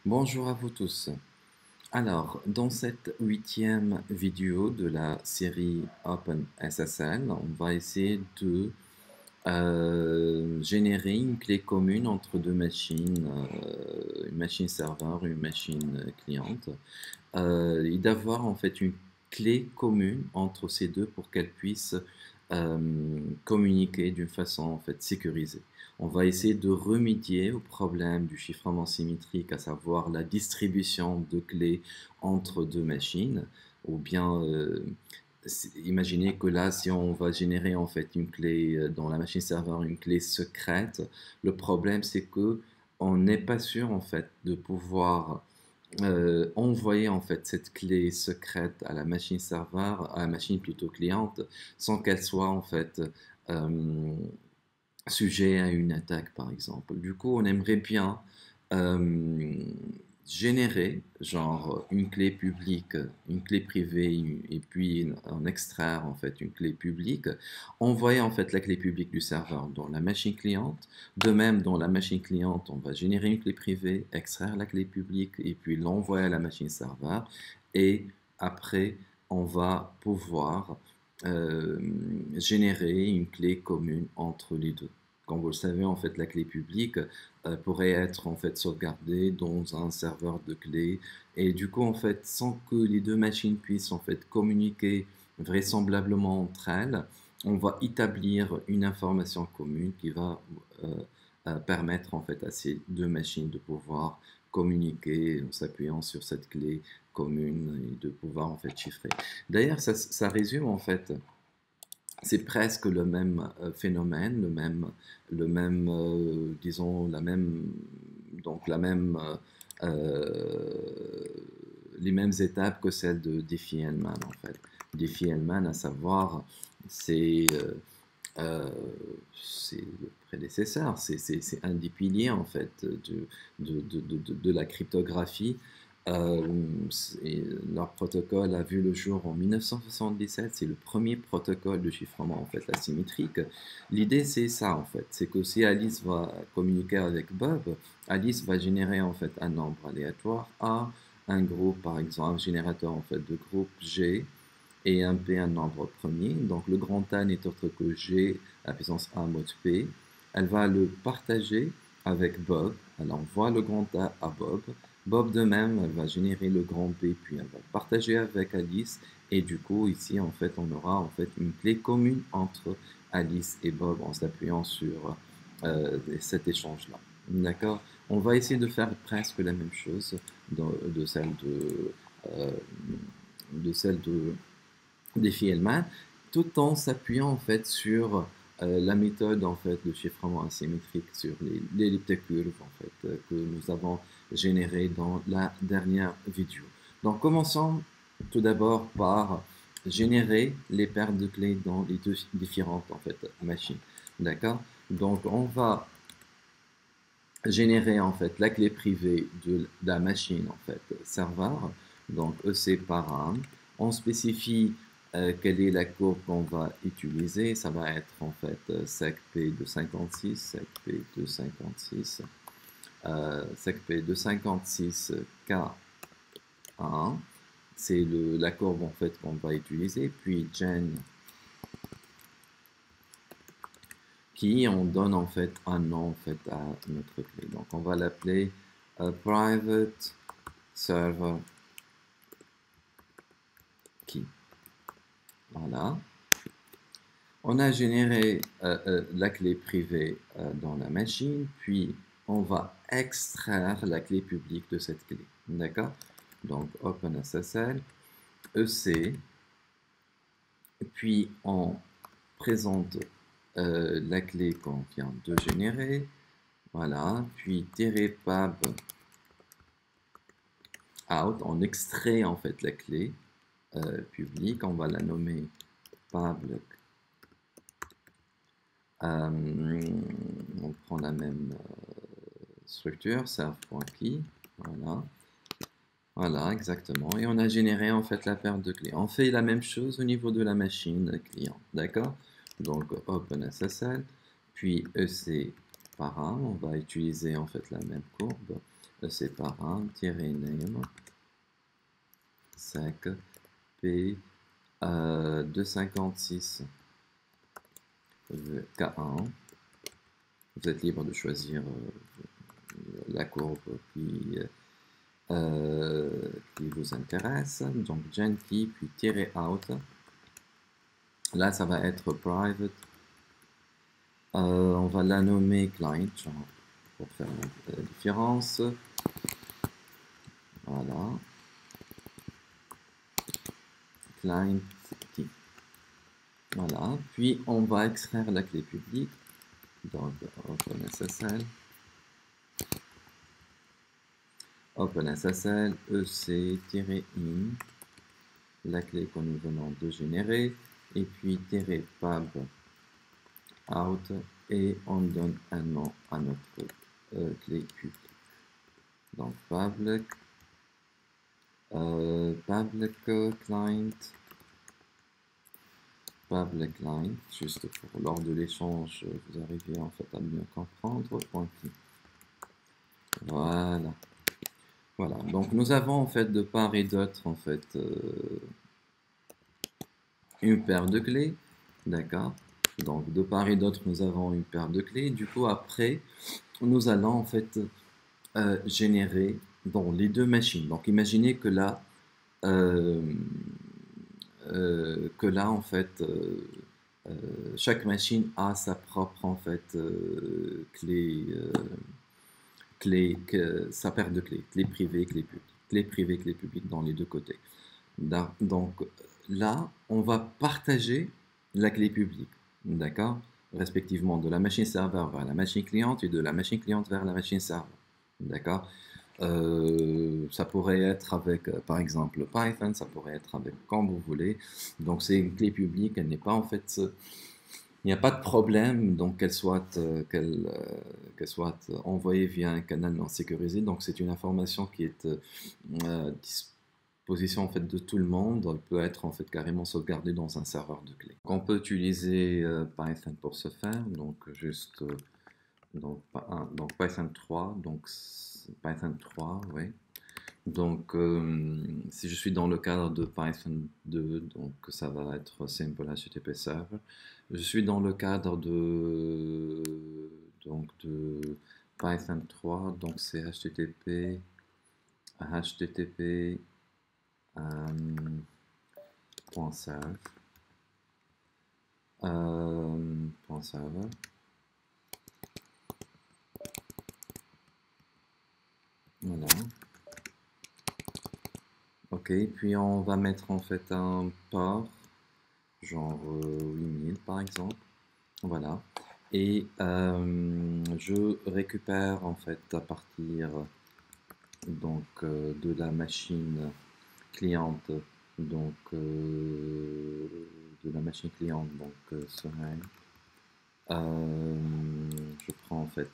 Bonjour à vous tous. Alors, dans cette huitième vidéo de la série OpenSSL, on va essayer de générer une clé commune entre deux machines, une machine serveur et une machine cliente, et d'avoir en fait une clé commune entre ces deux pour qu'elles puissent communiquer d'une façon en fait sécurisée. On va essayer de remédier au problème du chiffrement symétrique, à savoir la distribution de clés entre deux machines, ou bien imaginez que là, si on va générer en fait une clé dans la machine serveur, une clé secrète, le problème c'est que on n'est pas sûr en fait de pouvoir envoyer en fait cette clé secrète à la machine serveur, à la machine plutôt cliente, sans qu'elle soit en fait euh, sujet à une attaque par exemple. Du coup, on aimerait bien euh, générer genre une clé publique, une clé privée et puis en extraire en fait une clé publique, envoyer en fait la clé publique du serveur dans la machine cliente. De même, dans la machine cliente, on va générer une clé privée, extraire la clé publique et puis l'envoyer à la machine serveur. Et après, on va pouvoir euh, générer une clé commune entre les deux. Comme vous le savez, en fait, la clé publique pourrait être en fait sauvegardée dans un serveur de clés et du coup, en fait, sans que les deux machines puissent en fait communiquer vraisemblablement entre elles, on va établir une information commune qui va permettre en fait à ces deux machines de pouvoir communiquer en s'appuyant sur cette clé commune et de pouvoir en fait chiffrer. D'ailleurs, ça résume en fait, c'est presque le même phénomène, disons, la même, les mêmes étapes que celles de Diffie-Hellman en fait. Diffie-Hellman, à savoir, c'est euh, c'est le prédécesseur, c'est un des piliers en fait de la cryptographie. Leur protocole a vu le jour en 1977, c'est le premier protocole de chiffrement en fait asymétrique. L'idée c'est ça en fait, c'est que si Alice va communiquer avec Bob, Alice va générer en fait un nombre aléatoire A, un groupe par exemple, un générateur en fait de groupe G, et un P un nombre premier. Donc le grand A n'est autre que G à puissance A mode P. Elle va le partager avec Bob. Elle envoie le grand A à Bob. Bob de même, elle va générer le grand P, puis elle va partager avec Alice. Et du coup, ici, en fait, on aura en fait une clé commune entre Alice et Bob en s'appuyant sur cet échange-là. D'accord. On va essayer de faire presque la même chose de euh, celle de défi Hellman, tout en s'appuyant en fait sur la méthode en fait de chiffrement asymétrique sur l'ellipse curve en fait que nous avons généré dans la dernière vidéo. Donc commençons tout d'abord par générer les paires de clés dans les deux différentes en fait machines. D'accord. Donc on va générer en fait la clé privée de la machine en fait serveur, donc EC par 1. On spécifie quelle est la courbe qu'on va utiliser. Ça va être en fait secp de 56, secp de 56, secp de 56 K1. C'est la courbe en fait qu'on va utiliser. Puis gen qui on donne en fait un nom en fait à notre clé. Donc on va l'appeler private server key. Voilà. On a généré la clé privée dans la machine, puis on va extraire la clé publique de cette clé. D'accord? Donc OpenSSL, EC, puis on présente la clé qu'on vient de générer. Voilà, puis pub out, on extrait en fait la clé publique, on va la nommer public. On prend la même structure, serve.key, voilà. Voilà, exactement. Et on a généré en fait la paire de clés. On fait la même chose au niveau de la machine client, d'accord? Donc OpenSSL, puis EC par 1, on va utiliser en fait la même courbe. c'est par un -name sec p 256 K1. Vous êtes libre de choisir la courbe qui vous intéresse. Donc gently, puis tirer out. Là, ça va être private. On va la nommer client, genre, pour faire la différence. Voilà. Client key. Voilà. Puis on va extraire la clé publique. Donc OpenSSL. OpenSSL EC-in, la clé que nous venons de générer, et puis -pub out, et on donne un nom à notre clé publique. Donc public client, juste pour lors de l'échange, vous arrivez en fait à mieux comprendre. Voilà. Voilà, donc nous avons en fait de part et d'autre en fait une paire de clés, d'accord? Donc de part et d'autre nous avons une paire de clés. Du coup après nous allons en fait générer dans les deux machines. Donc imaginez que là en fait chaque machine a sa propre en fait sa paire de clés, clé privée, clé publique, clé privée, clé publique dans les deux côtés. Donc là, on va partager la clé publique, d'accord? Respectivement de la machine serveur vers la machine cliente et de la machine cliente vers la machine serveur, d'accord? Ça pourrait être avec, par exemple, Python, ça pourrait être avec quand vous voulez. Donc c'est une clé publique, elle n'est pas en fait... Il n'y a pas de problème donc qu'elle soit envoyée via un canal non sécurisé. Donc c'est une information qui est disposition en fait de tout le monde. Elle peut être en fait carrément sauvegardée dans un serveur de clé. On peut utiliser Python pour ce faire. Donc juste donc Python 3. Donc Python 3, oui. Donc, si je suis dans le cadre de Python 2, donc ça va être Simple HTTP Server. Je suis dans le cadre de Python 3, donc c'est HTTP .serve. .server. Voilà. Ok, puis on va mettre en fait un port, genre 8000 par exemple. Voilà. Et je récupère en fait à partir donc de la machine cliente, donc de la machine cliente, donc je prends en fait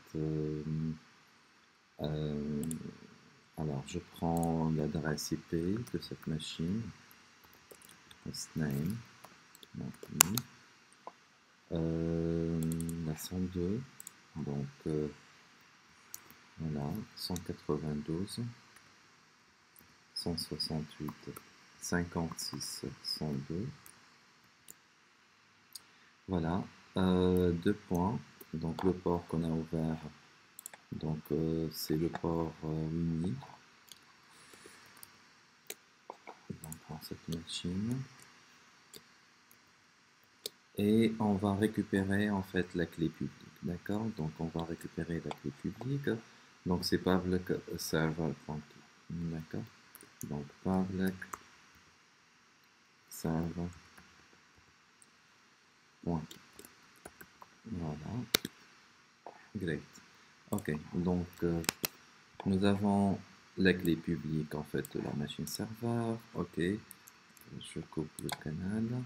alors je prends l'adresse IP de cette machine, hostname, la 102, donc voilà, 192, 168, 56, 102. Voilà, deux points. Donc le port qu'on a ouvert, donc c'est le port 8000. Donc dans cette machine. Et on va récupérer en fait la clé publique, d'accord? Donc on va récupérer la clé publique. Donc c'est public server, d'accord? Donc public server. Voilà. Great. Ok, donc nous avons la clé publique en fait de la machine serveur. Ok, je coupe le canal.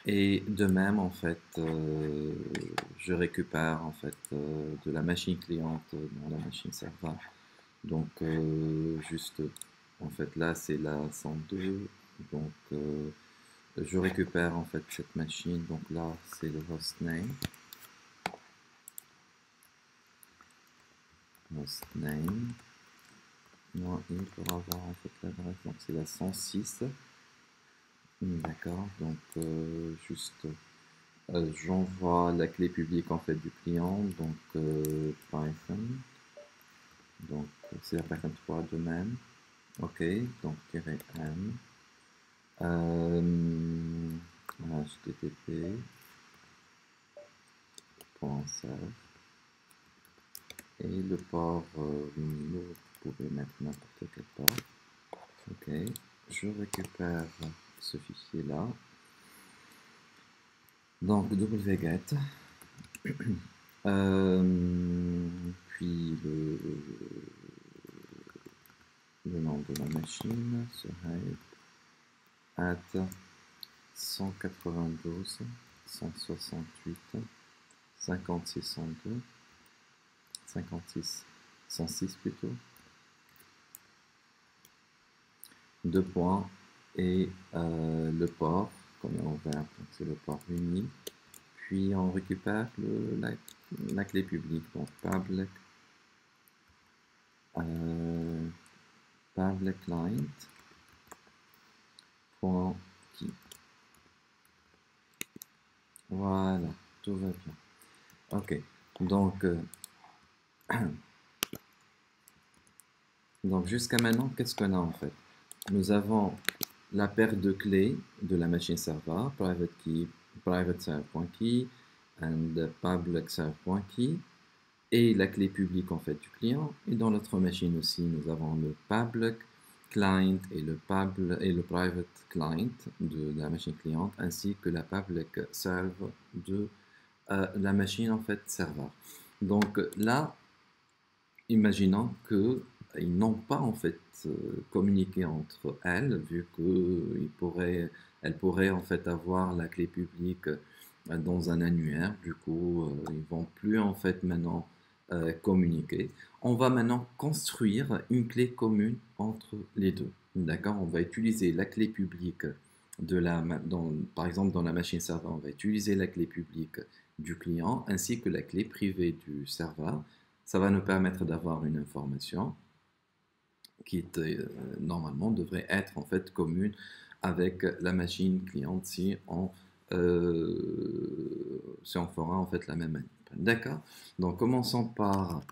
Et de même, en fait, je récupère en fait de la machine cliente dans la machine serveur. Donc, juste, en fait, là, c'est la 102. Donc, je récupère en fait cette machine. Donc là, c'est le hostname. hostname, moins i pour avoir en fait l'adresse, donc c'est la 106. D'accord, donc juste j'envoie la clé publique en fait du client, donc Python, donc c'est la Python 3 de même, ok, donc -m, http.serve, et le port, vous pouvez mettre n'importe quel port, ok, je récupère ce fichier là, donc wget, puis le nom de la machine serait at 192 168 56 102 56 106 plutôt, deux points, et le port comme on ouvert, donc c'est le port uni, puis on récupère la clé publique, donc public client point key. Voilà, tout va bien. Ok, donc donc jusqu'à maintenant, qu'est-ce qu'on a en fait? Nous avons la paire de clés de la machine serveur, private key, private serve.key and public serve.key, et la clé publique en fait du client. Et dans notre machine aussi, nous avons le public client et le private client de la machine cliente, ainsi que la public serve de la machine en fait serveur. Donc là, imaginons que ils n'ont pas en fait communiqué entre elles, vu que elles pourraient en fait avoir la clé publique dans un annuaire. Du coup, ils vont plus en fait maintenant communiquer. On va maintenant construire une clé commune entre les deux. D'accord? On va utiliser la clé publique par exemple dans la machine serveur, on va utiliser la clé publique du client ainsi que la clé privée du serveur. Ça va nous permettre d'avoir une information qui normalement devrait être en fait commune avec la machine cliente si on fera en fait la même manip. D'accord? Donc commençons par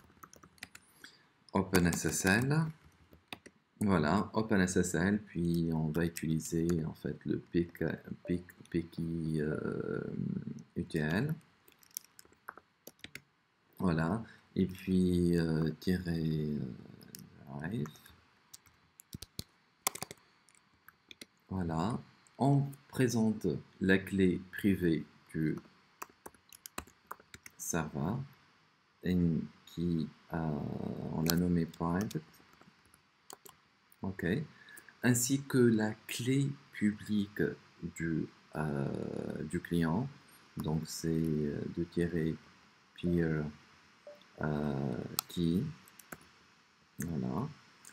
OpenSSL. Voilà, OpenSSL, puis on va utiliser en fait le PKI UTL. Voilà, et puis drive. Voilà, on présente la clé privée du serveur on l'a nommé private, ok, ainsi que la clé publique du client, donc c'est peer key, voilà,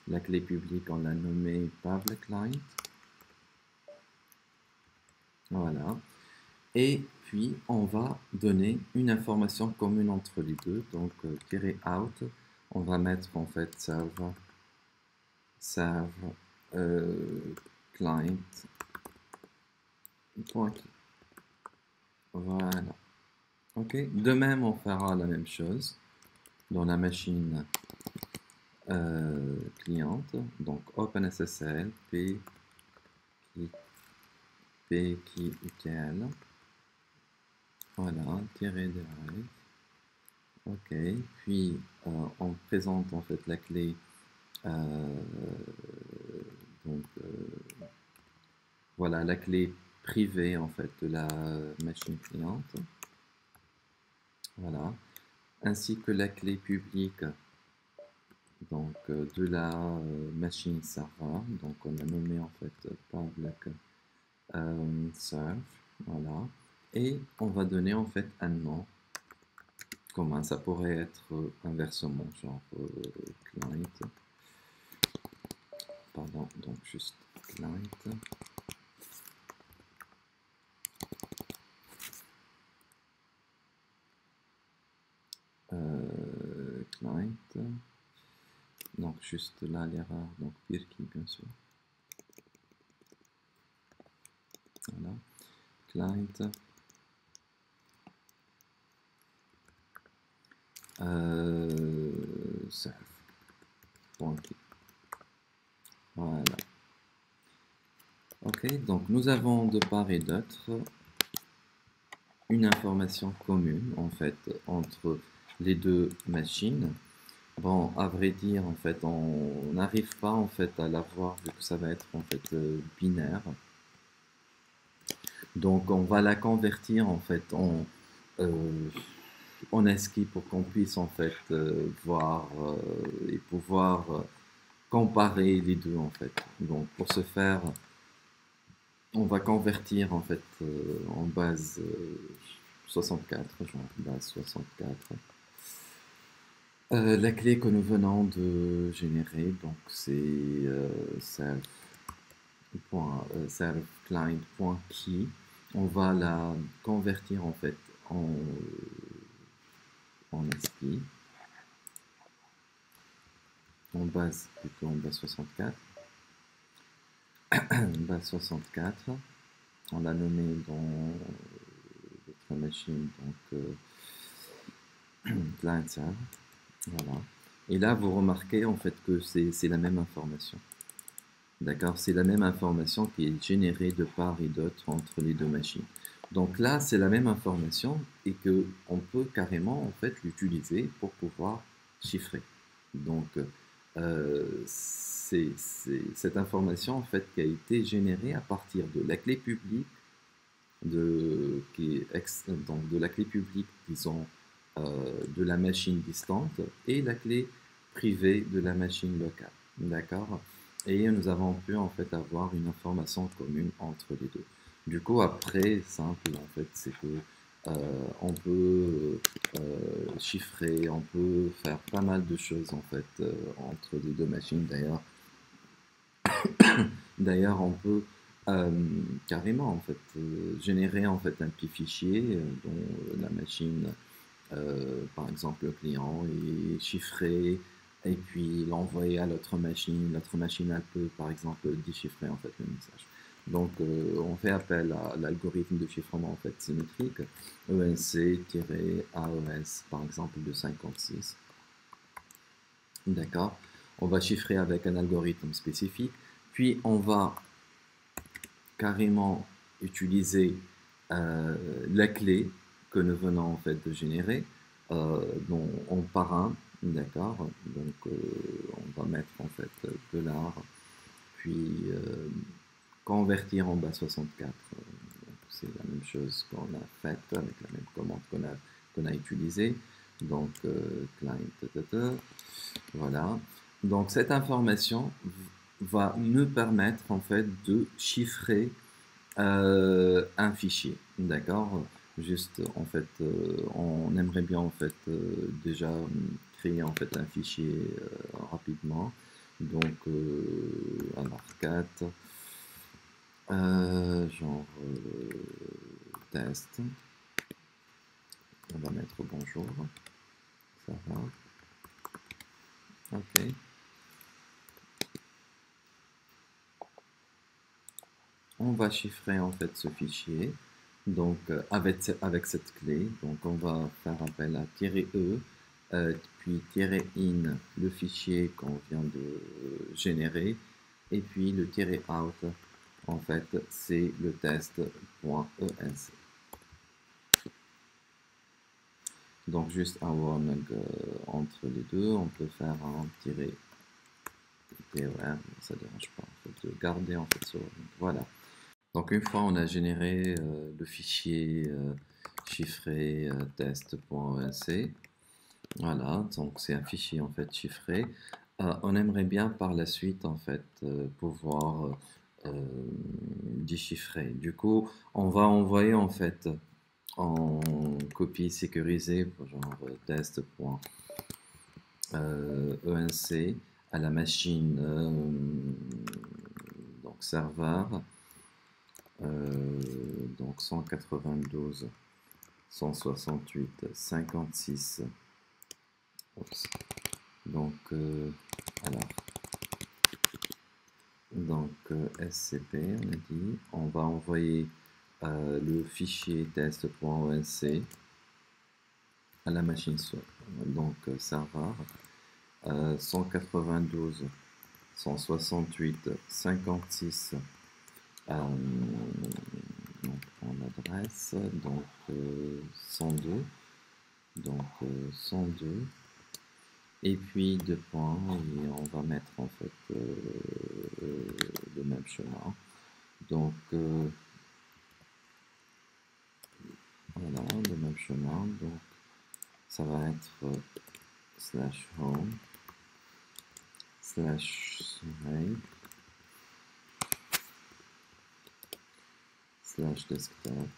la clé publique on l'a nommée public client, voilà. Et puis, on va donner une information commune entre les deux. Donc, -out, on va mettre en fait serve client. Voilà. Ok. De même, on fera la même chose dans la machine cliente. Donc, OpenSSL, PKIUTL. Voilà, -derive. Ok, puis on présente en fait la clé, donc voilà la clé privée en fait de la machine cliente, voilà, ainsi que la clé publique donc de la machine serveur, donc on a nommé en fait public serve, voilà, et on va donner en fait un nom commun, ça pourrait être inversement, genre client, pardon, donc juste client, client, juste là l'erreur, donc pire qui bien sûr. Voilà, client. Serve. Voilà. Ok, donc nous avons de part et d'autre une information commune en fait entre les deux machines. Bon, à vrai dire, en fait, on n'arrive pas en fait à l'avoir vu que ça va être en fait binaire. Donc, on va la convertir en fait en ASCII pour qu'on puisse en fait voir et pouvoir comparer les deux en fait. Donc, pour ce faire, on va convertir en fait en base 64, genre base 64. La clé que nous venons de générer, donc c'est self-client.key. On va la convertir en fait en ASCII, en base, plutôt en base 64. Base 64. On l'a nommé dans notre machine, donc client server. Voilà. Et là, vous remarquez en fait que c'est la même information. D'accord? C'est la même information qui est générée de part et d'autre entre les deux machines. Donc là, c'est la même information et que on peut carrément en fait l'utiliser pour pouvoir chiffrer. Donc c'est cette information en fait qui a été générée à partir de la clé publique donc de la clé publique, disons, de la machine distante et la clé privée de la machine locale. D'accord? Et nous avons pu en fait avoir une information commune entre les deux. Du coup, après, simple en fait, c'est que on peut chiffrer, on peut faire pas mal de choses en fait entre les deux machines. D'ailleurs, on peut carrément en fait générer en fait un petit fichier dont la machine, par exemple le client, est chiffré et puis l'envoyer à l'autre machine. L'autre machine elle peut par exemple déchiffrer en fait le message. Donc on fait appel à l'algorithme de chiffrement en fait symétrique ENC-AES par exemple de 56. D'accord. On va chiffrer avec un algorithme spécifique. Puis on va carrément utiliser la clé que nous venons en fait de générer en parrain, d'accord. Donc on va mettre en fait $, puis convertir en base 64. C'est la même chose qu'on a faite avec la même commande qu'on a utilisée. Donc client, voilà. Donc cette information va me permettre en fait de chiffrer un fichier, d'accord? Juste en fait, on aimerait bien en fait déjà créer en fait un fichier rapidement. Donc alors 4 genre test. On va mettre bonjour. Ça va. Ok. On va chiffrer en fait ce fichier donc avec cette clé. Donc on va faire appel à -e puis -in le fichier qu'on vient de générer et puis le -out en fait c'est le test.enc. Donc juste un warning entre les deux, on peut faire un -ter, ça dérange pas en fait, de garder en fait ce warning. Voilà. Donc une fois on a généré le fichier chiffré test.enc, voilà, donc c'est un fichier en fait chiffré. On aimerait bien par la suite en fait pouvoir déchiffrer. Du coup, on va envoyer en fait en copie sécurisée, genre test.enc à la machine donc serveur. Donc 192, 168, 56. Oups. Donc, alors, SCP, on a dit, on va envoyer le fichier test.onc à la machine donc serveur 192 168 56 donc en adresse, donc 102, donc 102, et puis deux points, et on va mettre en fait le même chemin. Donc voilà, le même chemin, donc ça va être /home /array /desktop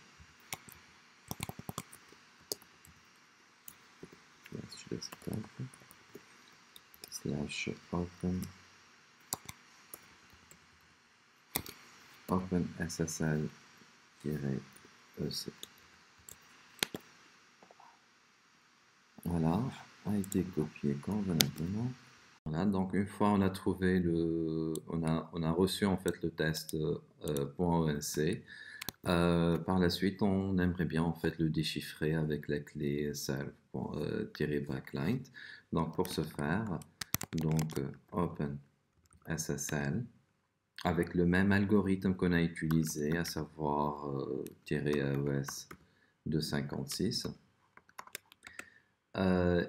/open SSL-EC. Voilà, a été copié convenablement. Voilà, donc une fois on a trouvé on a reçu en fait le test .onc. Par la suite, on aimerait bien en fait le déchiffrer avec la clé self-backlight. Donc pour ce faire, donc open SSL avec le même algorithme qu'on a utilisé, à savoir -AES 256.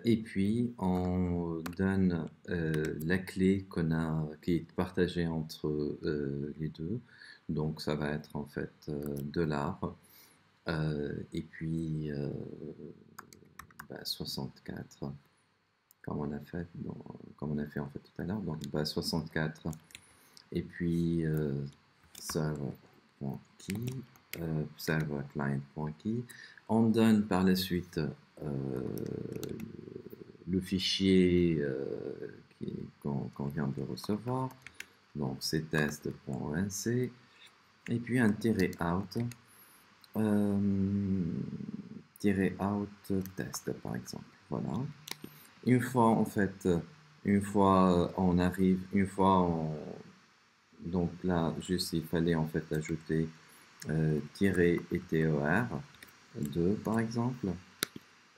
Et puis on donne la clé qui est partagée entre les deux. Donc ça va être en fait et puis 64 comme on a fait en fait tout à l'heure. Donc 64 et puis server.key server client.key. On donne par la suite le fichier qu'on vient de recevoir, donc c'est test.onc, et puis un -out test par exemple. Voilà. Une fois en fait, on arrive, donc là juste il fallait en fait ajouter -etor 2 par exemple,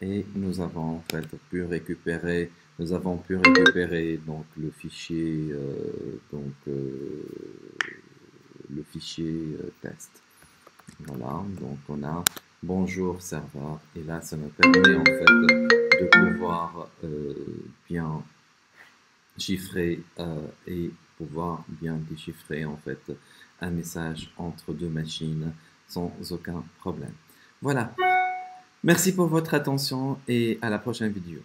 et nous avons en fait pu récupérer donc le fichier test. Voilà, donc on a bonjour serveur, et là ça nous permet en fait de pouvoir bien chiffrer et pouvoir bien déchiffrer en fait un message entre deux machines sans aucun problème. Voilà. Merci pour votre attention et à la prochaine vidéo.